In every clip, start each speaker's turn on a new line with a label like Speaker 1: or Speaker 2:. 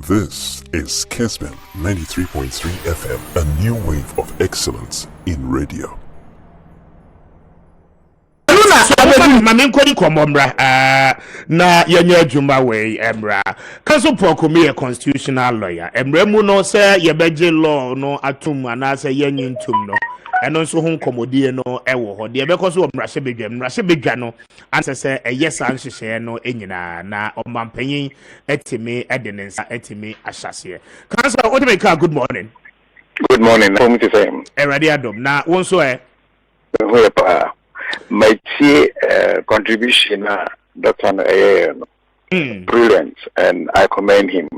Speaker 1: This is Kessben 93.3 FM, a new wave of excellence in radio.
Speaker 2: Mamin kodi komombra na yenye adwuma we emra kanso pokumi a constitutional lawyer emra mu no say yebeje law no atum ana say yenye ntum no eno nso ho komodie no ewo ho de ebekọ so mrahye bedwa no anse say yes anhyehyɛ no enyina na omampanyin etimi edenensa etimi ahyase kanso odemeka good morning.
Speaker 3: Good morning. How to say?
Speaker 2: Eradi adom na wonso
Speaker 3: my contribution, Dr. Brilliant, and I commend him.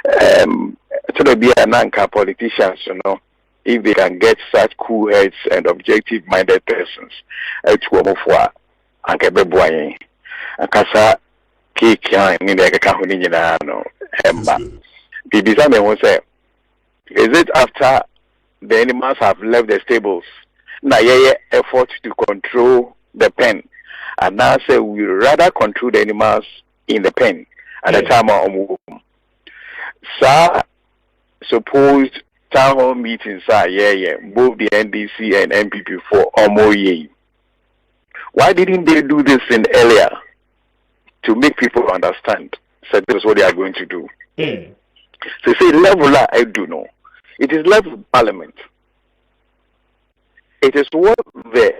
Speaker 3: To be an anchor politicians, if they can get such cool heads and objective-minded persons, it's one for Anke Boy, and Kasa Cake in the Kahunino, Emma. The designer will say, is it after the animals have left the stables? Na effort to control the pen, and now say we rather control the animals in the pen at the time of home. Sir, supposed Townhall meetings are both the NDC and MPP for Omoye. Why didn't they do this in earlier to make people understand? So this is what they are going to do. So say level I do know. It is level parliament. It is what the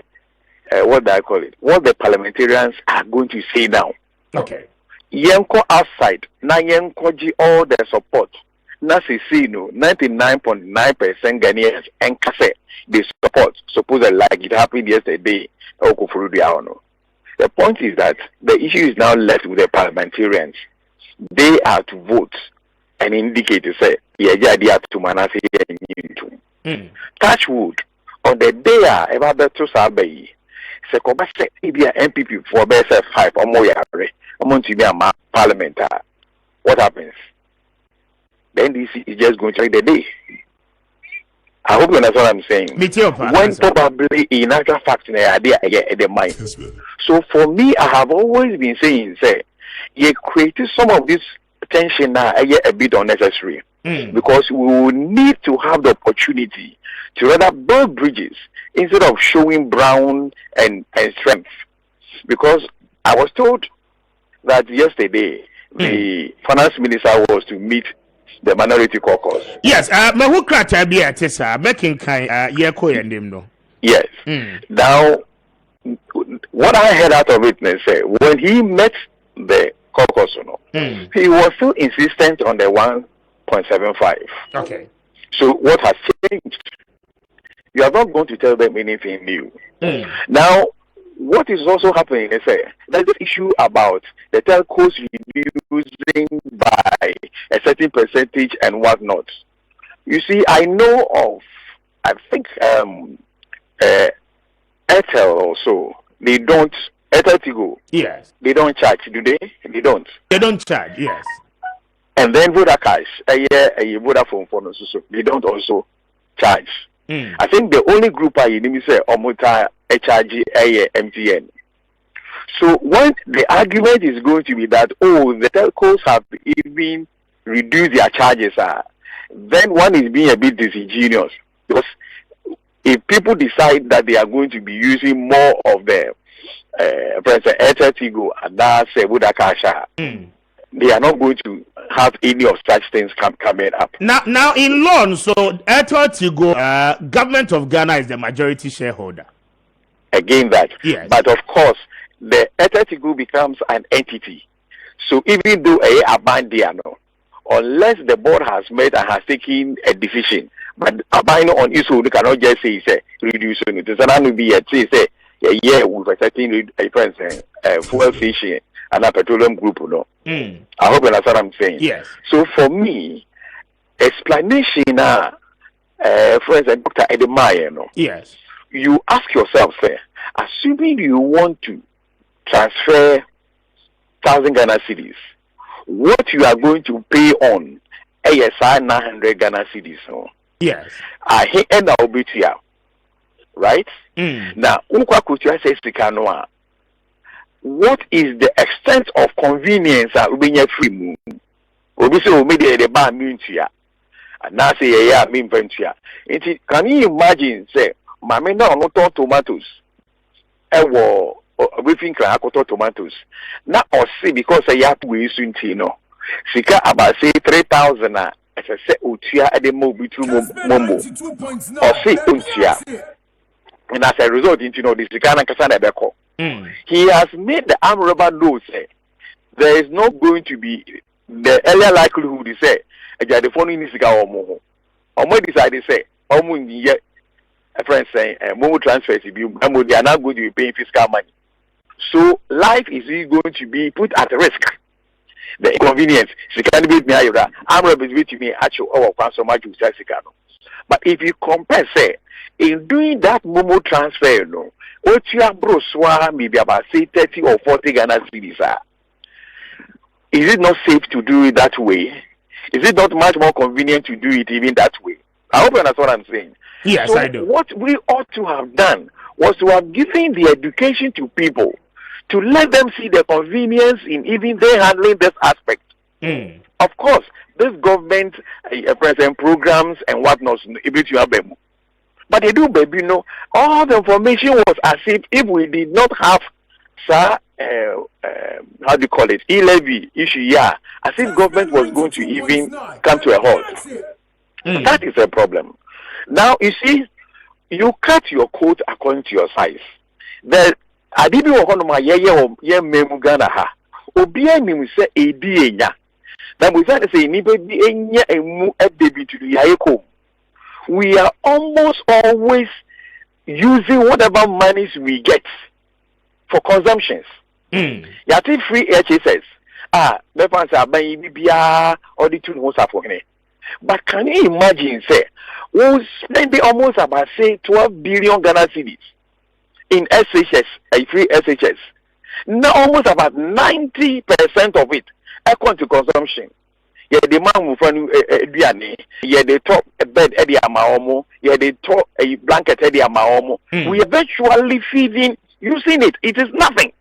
Speaker 3: what do I call it? What the parliamentarians are going to say now.
Speaker 2: Okay.
Speaker 3: Yenko outside, na yenko ji all the support. Na si no 99.9% Ghanaians and kase they support. Suppose like it happened yesterday. The point is that the issue is now left with the parliamentarians. They are to vote and indicate to say to manase touch wood. On the day about to Sabe, Sekoba said, MPP for BSF5 or more to be a parliament. What happens? Then this is just going to take the day. I hope you understand what I'm saying. When probably in actual fact, in the idea at the mind. So for me, I have always been saying, say, you created some of this tension now a bit unnecessary. Because we will need to have the opportunity to rather build bridges instead of showing brown and strength. Because I was told that yesterday the finance minister was to meet the minority caucus.
Speaker 2: Yes, making kind
Speaker 3: yes. Now what I heard out of it say when he met the caucus, he was still insistent on the 1.75.
Speaker 2: Okay.
Speaker 3: So what has changed? You are not going to tell them anything new. Now, what is also happening is there's this issue about the telcos reducing by a certain percentage and whatnot. You see, I know of, I think, Airtel also, they don't, Airtel Tigo.
Speaker 2: Yes.
Speaker 3: They don't charge, do they? They don't.
Speaker 2: They don't charge, yes.
Speaker 3: And then Vodafone, Vodafone phone, so they don't also charge. I think the only group I say Omuta HRG MTN. So when the argument is going to be that the telcos have even reduced their charges, then one is being a bit disingenuous, because if people decide that they are going to be using more of the Airtel Tigo and that's Vodafone, they are not going to have any of such things coming up.
Speaker 2: Now in loan, so Airtel Tigo, government of Ghana is the majority shareholder.
Speaker 3: Again, that.
Speaker 2: Yes.
Speaker 3: But of course, the Airtel Tigo becomes an entity. So even though a bandiano, unless the board has made and has taken a decision, but abino on issue, they cannot just say reducing it. It's an be say with a certain fuel station and a petroleum group, I hope you understand what I'm saying.
Speaker 2: Yes.
Speaker 3: So for me, explanation, for example, Dr. Edemaya,
Speaker 2: yes.
Speaker 3: You ask yourself, assuming you want to transfer 1,000 Ghana cedis, what you are going to pay on ASI 900 Ghana cedis?
Speaker 2: Yes.
Speaker 3: I end up with you, right? Now, what is the extent of convenience that we free move? Obi say o me the ba me ntua. Na say yeah me mpantua. Can you imagine say mama na omo tomatoes. Ewo we think akoto tomatoes. Na or see because I have we sunti no. Sika about say 3,000 as I say utia at the mobi through mombo. Or see utia. And as a result, you know, this Ghana Kasana Beko. He has made the arm rubber know say there is not going to be the earlier likelihood he say the phone in this guy or more. Or more decided say, a friend saying, more transfers if you they are not going to be paying fiscal money. So life is going to be put at risk. The inconvenience, she can't be me. I'm representing me at your so much. But if you compare, say, in doing that Momo transfer, you know, what you have broswa maybe about say 30 or 40 Ghana cedis. Is it not safe to do it that way? Is it not much more convenient to do it even that way? I hope you understand what I'm saying.
Speaker 2: Yes,
Speaker 3: so
Speaker 2: I do.
Speaker 3: What we ought to have done was to have given the education to people to let them see the convenience in even they handling this aspect. Of course, this government present programs and whatnot, but they do, baby, you know, all the information was as if we did not have, sir, how do you call it, E-Levy issue, yeah, as if government was going to even come to a halt. That is a problem. Now, you see, you cut your coat according to your size. The I didn't want to my ye memugana ha. Obia me say edi enya. That we say anybody enya emu e baby to the we are almost always using whatever monies we get for consumptions. Yati free HSS. The fans are buying BBA or the two hosts for him. But can you imagine, say, we'll spend almost about say 12 billion Ghana cedis in SHS, a free SHS. Now almost about 90% of it according to consumption. Yeah, the man will find yeah, the top bed at the amaomo, yeah, the top a blanket at the amaomo. We are virtually feeding using it. It is nothing.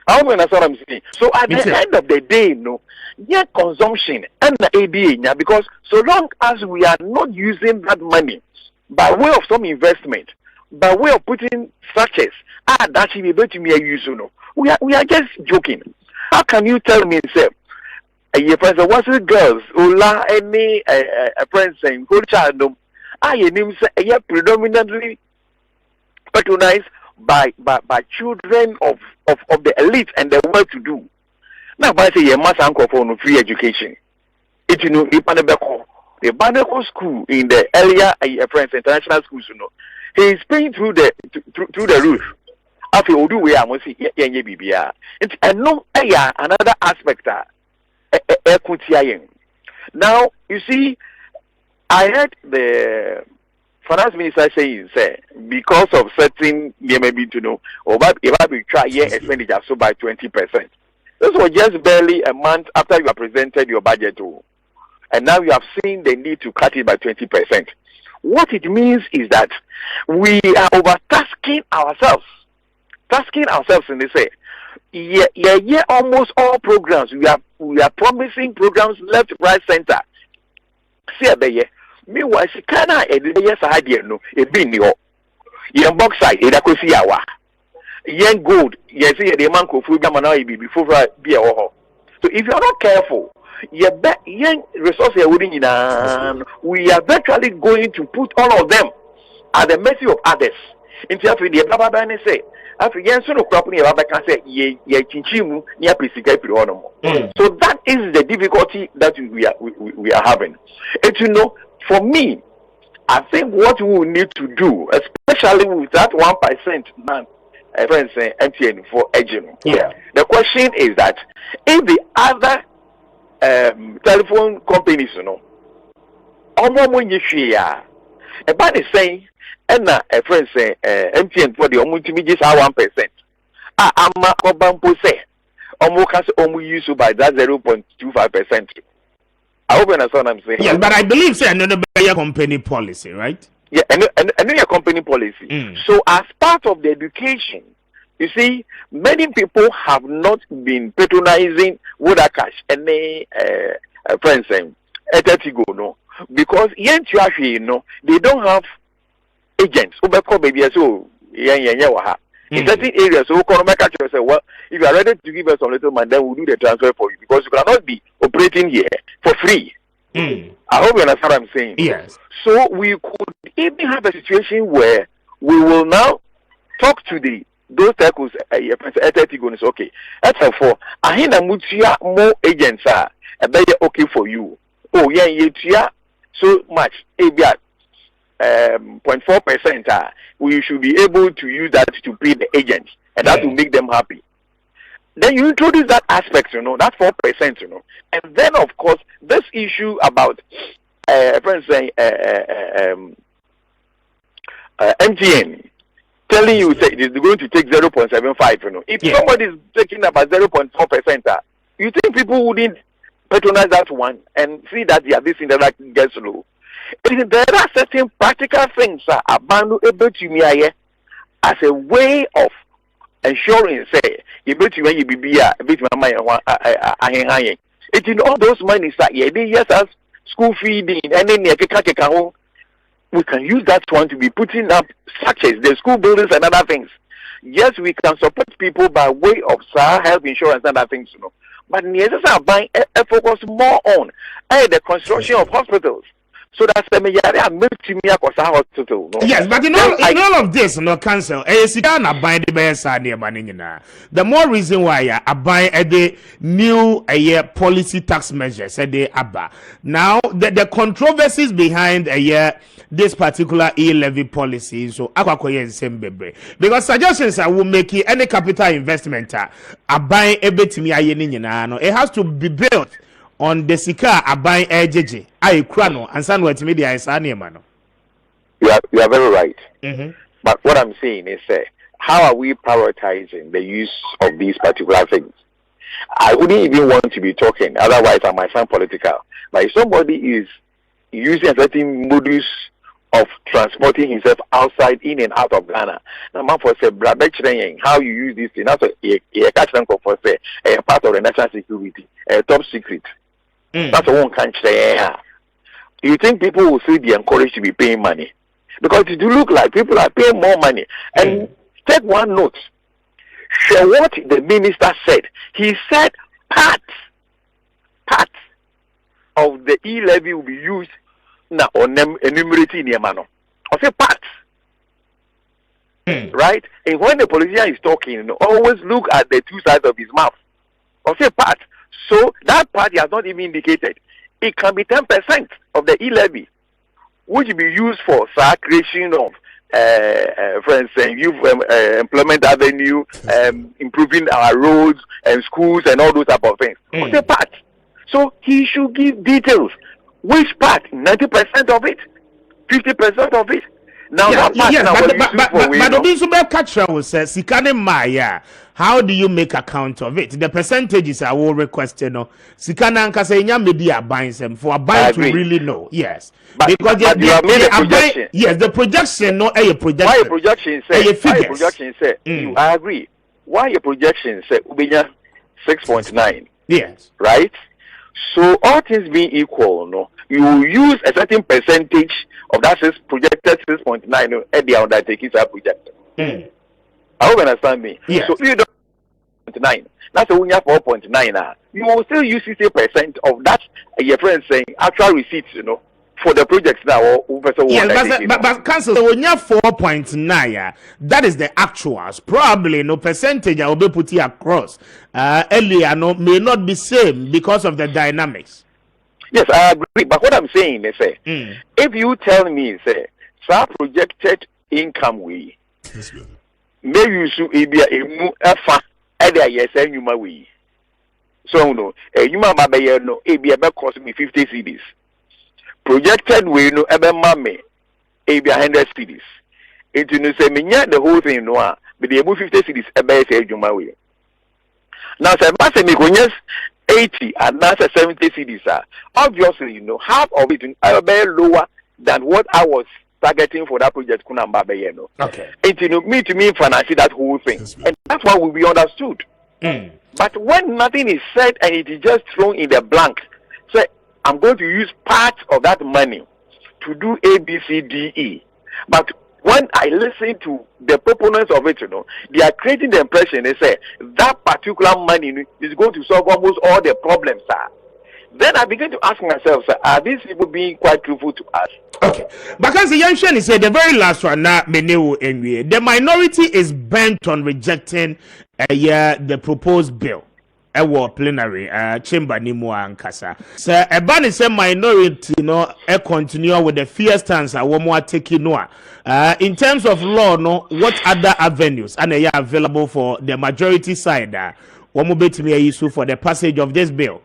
Speaker 3: I hope that's what I'm saying. So at the end of the day, no, yeah, consumption and the ADA, because so long as we are not using that money by way of some investment, by way of putting structures, that should be able to be a use, you know. We are just joking. How can you tell me, sir? A friend, what's the girls? Ola, any a friend saying, good child, I name say, predominantly patronized by children of the elite and the well-to-do. Now, by say, must uncle for free education. It you know, the Baneko school in the earlier friends international schools, you know, he is paying through the roof. After we do, we are must see BBA. And no, another aspect. Now, you see, I heard the finance minister saying, say, because of certain, maybe to know, or if I will try expenditure so by 20%. This was just barely a month after you have presented your budget, and now you have seen the need to cut it by 20%. What it means is that we are overtasking ourselves. Tasking ourselves in this way. Yeah, almost all programs we are promising programs left, right, center. See a meanwhile, she cannot yes idea no a bin yo. Yen bauxite, edakosi yawa. Yen gold, yes, the man could food before be a ho. So if you are not careful, yen resources we are virtually going to put all of them at the mercy of others. Until the Baba say. So that is the difficulty that we are having. And you know, for me, I think what we will need to do, especially with that 1% man, friends say MTN for aging. The question is that if the other telephone companies, you know, about the same. And a friend say MTN for the multimedia 1%. I'm a say almost use by that 0.25%. I hope you understand what I'm saying.
Speaker 2: Yeah, but I believe say another company policy, right?
Speaker 3: Yeah, and your company policy. So as part of the education You see, many people have not been patronizing Woda Cash and friends saying Etetigo no because you know they don't have agents. Baby so in certain areas, so say, well, if you are ready to give us some little money, then we'll do the transfer for you because you cannot be operating here for free. I hope you understand what I'm saying.
Speaker 2: Yes.
Speaker 3: So we could even have a situation where we will now talk to those telcos. Okay, that's for more agents are okay for you. Oh yeah, so much. 0.4%. We should be able to use that to pay the agents, and that will make them happy. Then you introduce that aspect, that 4%, and then of course this issue about friends saying MTN telling you say it is going to take 0.75, if somebody is taking about 0.4%, you think people wouldn't patronize that one and see that this thing that gets low? There are certain practical things able to as a way of ensuring say you bet you when you be it in all those monies that yes as school feeding and then we can use that one to be putting up such as the school buildings and other things. Yes, we can support people by way of health insurance and other things, but buying focus more on the construction of hospitals. So that's the hospital.
Speaker 2: Yes, but in all of this, cancel. The more reason why I buy the new policy tax measures now the controversies behind this particular E-Levy policy. So because suggestions I will make any capital investment buy it has to be built on the sika aban ejeje aykrano ansa no atmedia isa na ema no.
Speaker 3: You are very right. But what I'm saying is how are we prioritizing the use of these particular things? I wouldn't even want to be talking, otherwise I might sound political. But if somebody is using a certain modus of transporting himself outside, in and out of Ghana, now for say how you use this thing, that's a catch them for say a part of the national security, a top secret. That's one country. You think people will still be encouraged to be paying money? Because it look like people are paying more money. And take one note. Share what the minister said. He said part of the E-Levy will be used now on enumerating the amount. I say part. Right? And when the politician is talking, always look at the two sides of his mouth. I say part. So that part he has not even indicated. It can be 10% of the E-Levy, which will be used for creation of friends and youth employment avenue, improving our roads and schools and all those type of things. What's the part? So he should give details. Which part? 90% of it? 50% of it? Now that
Speaker 2: part how do you make account of it? The percentages I will request, Sikana and Kasanya media buying them for a buy to really know. Yes. Because the projection, no a projection.
Speaker 3: Why a projection say? I agree. Why a projection say 6.9?
Speaker 2: Yes.
Speaker 3: Right? So all things being equal, you will use a certain percentage of that projected 6.9 at the undertaking projected. I hope you understand me.
Speaker 2: Yes.
Speaker 3: So if you don't 9, that's a 4.9. You will still use 60% of that. Your friend saying actual receipts, for the projects now.
Speaker 2: Yes, but cancel when you 4.9. That is the actuals. Probably no percentage I will be put here across. Earlier may not be same because of the dynamics.
Speaker 3: Yes, I agree. But what I'm saying is, if you tell me, projected income we. Maybe you should be a fa either yes and you my way. So no, you might be a cost me 50 CDs. Projected we no ebe mame a 100 CDs. It you say me the whole thing no but the 50 CDs ebe say you my way. Now say ma say me go 80 and now 70 CDs obviously half of it will be lower than what I was targeting for that project kunamba no.
Speaker 2: Okay.
Speaker 3: And you know, me to me finance that whole thing. And that's what will be understood. But when nothing is said and it is just thrown in the blank, say I'm going to use part of that money to do A, B, C, D, E. But when I listen to the proponents of it, you know, they are creating the impression they say that particular money is going to solve almost all the problems, sir. Then I begin to ask myself, sir, are these people being quite truthful to us?
Speaker 2: Okay. Because the young man said the very last one now, the minority is bent on rejecting the proposed bill. Plenary chamber ni mo ankasa. So ban is a minority, you know, continue with the fear stance one more taking no. In terms of law, no, what other avenues are available for the majority side? One more bit me issue for the passage of this bill.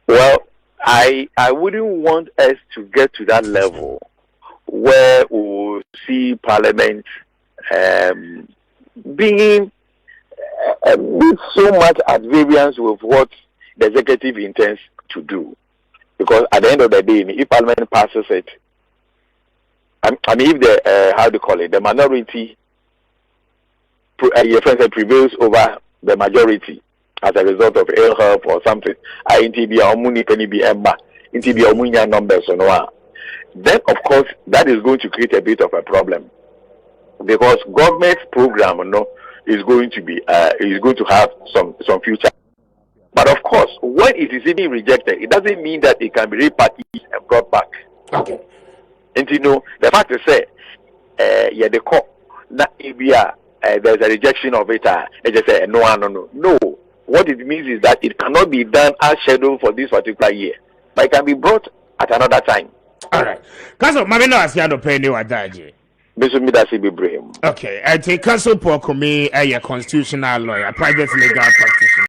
Speaker 3: Well, I wouldn't want us to get to that level where we will see Parliament being with so much at variance with what the executive intends to do. Because at the end of the day, if Parliament passes it, I mean, if the how do you call it, the minority prevails over the majority as a result of ill health or something, numbers, then of course that is going to create a bit of a problem, because government program, is going to have some future. But of course, when it is even rejected, it doesn't mean that it can be repackaged and brought back.
Speaker 2: Okay.
Speaker 3: And the fact is, the court, there's a rejection of it. They just say no. What it means is that it cannot be done as scheduled for this particular year, but it can be brought at another time.
Speaker 2: All right. Council, Mamino has yado penny wa daji.
Speaker 3: Okay,
Speaker 2: I take Council Pokumi, a constitutional lawyer, private legal practitioner.